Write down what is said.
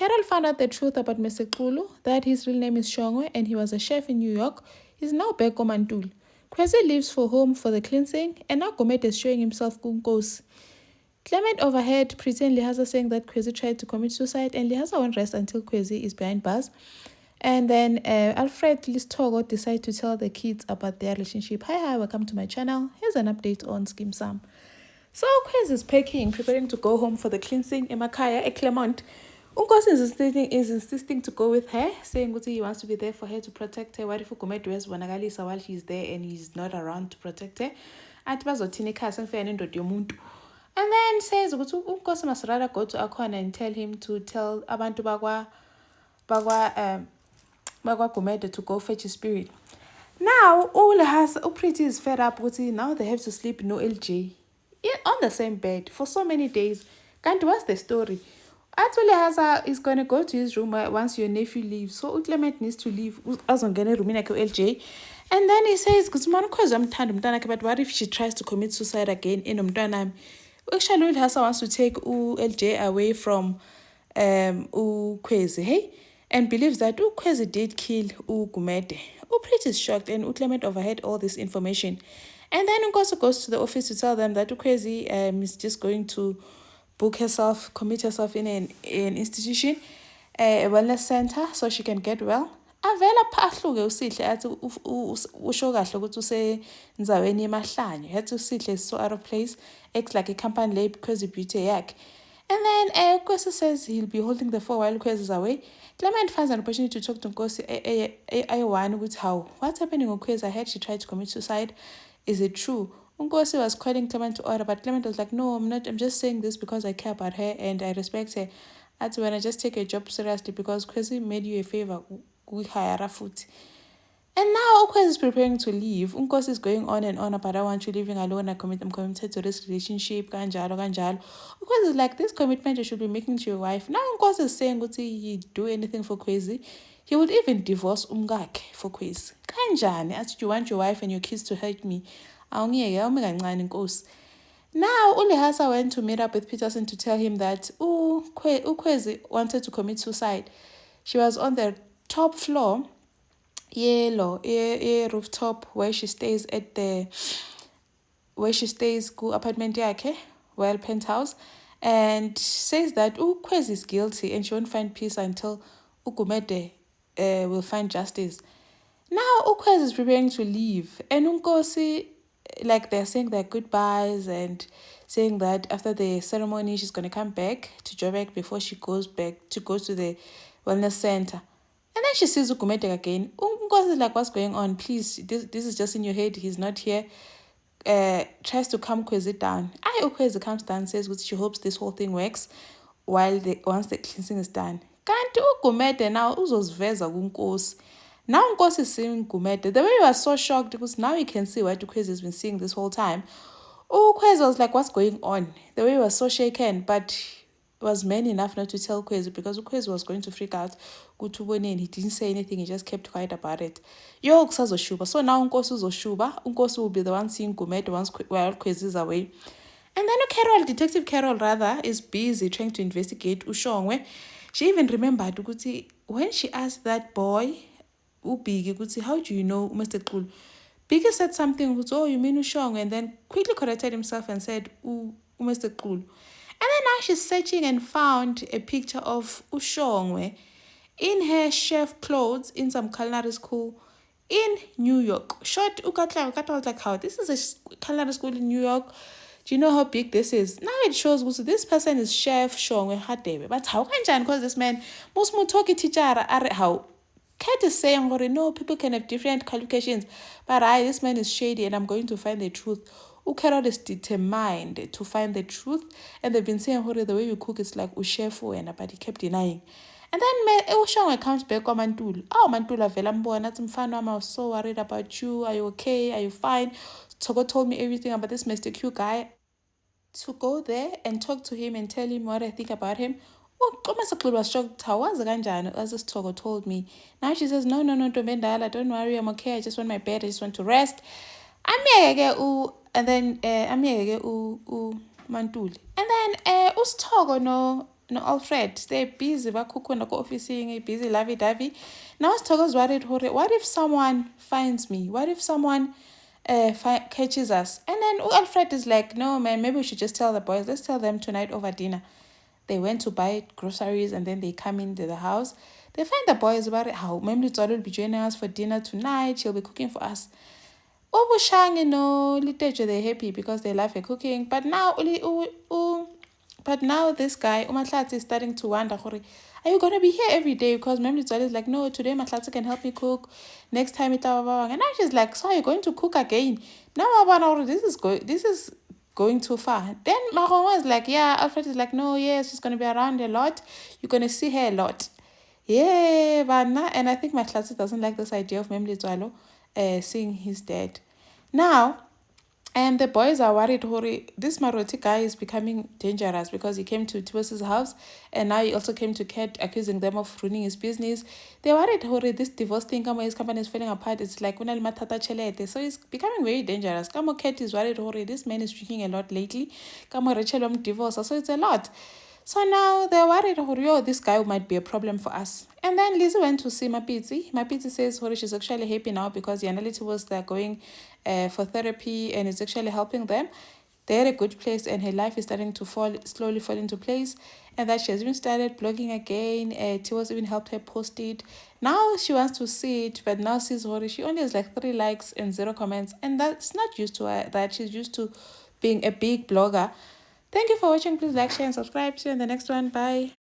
Carol found out the truth about Mr. Xulu, that his real name is Shongwe and he was a chef in New York. He's now back on Mantul. Kwezi leaves for home for the cleansing, and now Gumede is showing himself Kunkosi. Clement overheard Pretty and Lihaza saying that Kwezi tried to commit suicide, and Lihaza won't rest until Kwezi is behind bars. And then Alfred Listogo decide to tell the kids about their relationship. Hi, welcome to my channel. Here's an update on Skim Sam. So Kwezi is packing, preparing to go home for the cleansing in Makaya at Clement. Unkosi is insisting to go with her, saying that he wants to be there for her to protect her. What if Ukumedu is wanagalisa while she's there and he's not around to protect her? And then says Unkosi must rather go to Akwana and tell him to tell abantu bagwa Gumede to go fetch his spirit. Now Pretty is fed up with it. Now they have to sleep no LJ on the same bed for so many days. Can't what's the story? Actually, Haza is going to go to his room once your nephew leaves. So Clement needs to leave. LJ. And then he says, but what if she tries to commit suicide again in Umdanam? Actually, Haza wants to take LJ away from Kwezi, hey? And believes that Kwezi did kill Gumede. Pretty is shocked and Clement overheard all this information. And then Nkosi goes to the office to tell them that Kwezi is just going to commit herself in an institution, a wellness center, so she can get well. Avela phahluke usihle athi usho kahle ukuthi usenzaweni yemahlanye. Yathi usihle is so out of place, acts like a company lady because of beauty yakhe. And then Nkosi says he'll be holding the phone while Kwezi is away. Clement finds an opportunity to talk to Nkosi ayiwani with how what's happening with Kwezi. I heard she tried to commit suicide. Is it true? Nkosi was calling Clement to order, but Clement was like, no, I'm not. I'm just saying this because I care about her and I respect her. That's when I just take a job seriously because Kwezi made you a favor. And now Kwezi is preparing to leave. Nkosi is going on and on about I want you leaving alone. I'm committed to this relationship. Kanjalo. Kwezi is like, this commitment you should be making to your wife. Now Nkosi is saying he'd do anything for Kwezi. He would even divorce umkakhe for Kwezi. Kanjani? As you want your wife and your kids to hurt me. Now Lihaza went to meet up with Peterson to tell him that Kwezi wanted to commit suicide. She was on the top floor, rooftop where she stays apartment yakhe, penthouse, and says that Kwezi is guilty and she won't find peace until Gumede will find justice. Now Kwezi is preparing to leave, and Nkosi, like they're saying their goodbyes and saying that after the ceremony she's going to come back to Joburg before she goes to the wellness center. And then she sees Gumede again. Nkosi is like, what's going on? Please, this is just in your head. He's not here. Tries to calm Kwezi down. Kwezi comes down and says she hopes this whole thing works once the cleansing is done. Kanti Gumede now uzoziveza kuNkosi. Now Nkosi is seeing Gumede. The way he was so shocked because now you can see what Kwezi has been seeing this whole time. Kwezi was like, what's going on? The way he was so shaken, but was man enough not to tell Kwezi because Kwezi was going to freak out. He didn't say anything, he just kept quiet about it. So now Nkosi will be the one seeing Gumede while Kwezi is away. And then Detective Carol is busy trying to investigate Ushongwe. She even remembered when she asked that boy, Biggie, how do you know Mr. Xulu? Biggie said something, oh, you mean Ushongwe? And then quickly corrected himself and said, Mr. Xulu. And then now she's searching and found a picture of Ushongwe in her chef clothes in some culinary school in New York. Short Ukatla was like, how? This is a culinary school in New York. Do you know how big this is? Now it shows this person is Chef Shongwe Hadebe. But how can because this man most talky teacher how Kat is saying, no, people can have different qualifications, but this man is shady and I'm going to find the truth. Carol is determined to find the truth, and they've been saying, the way you cook is like chef, but he kept denying. And then Ushongwe comes back on Mantul. Mantul vela mbona mfano, I was so worried about you. Are you okay? Are you fine? Togo told me everything about this Mr. Q guy. To go there and talk to him and tell him what I think about him. Mr. Xulu was shocked. How was it? As this Togo told me. Now she says, no, don't worry, I'm okay. I just want my bed. I just want to rest. And then Mantul. And then Togo no Alfred, they're busy, officing, busy lovey-dovey. Now Stoko's worried, what if someone finds me? What if someone catches us? And then Alfred is like, no man, maybe we should just tell the boys. Let's tell them tonight over dinner. They went to buy groceries and then they come into the house. They find the boys about it. How Memli will be joining us for dinner tonight. She'll be cooking for us. Obushang, they're happy because they love her cooking. But now, this guy, Umatlatsi, is starting to wonder, are you going to be here every day? Because Memli is like, no, today Matlatsi can help me cook. Next time, and now she's like, so are you going to cook again? Now, this is going too far. Then Maronwa is like, yeah. Alfred is like, no, yes, she's going to be around a lot. You're going to see her a lot. Yeah, and I think Matlatsi doesn't like this idea of Memli Zwalo seeing his dad. Now, the boys are worried, this Maroti guy is becoming dangerous because he came to Tiwasi's house and now he also came to Kat accusing them of ruining his business. They're worried, this divorce thing, his company is falling apart. It's like, so it's becoming very dangerous. Kat is worried, this man is drinking a lot lately. Rachel divorce, so it's a lot. So now they're worried, this guy might be a problem for us. And then Lizzie went to see Mapitsi. Mapitsi says she's actually happy now because the analytics was they're going for therapy and it's actually helping them. They're at a good place and her life is starting to slowly fall into place. And that she has even started blogging again. Tiwas even helped her post it. Now she wants to see it, but now sees she only has like 3 likes and 0 comments. And that's not used to her, that she's used to being a big blogger. Thank you for watching. Please like, share, and subscribe. See you in the next one. Bye.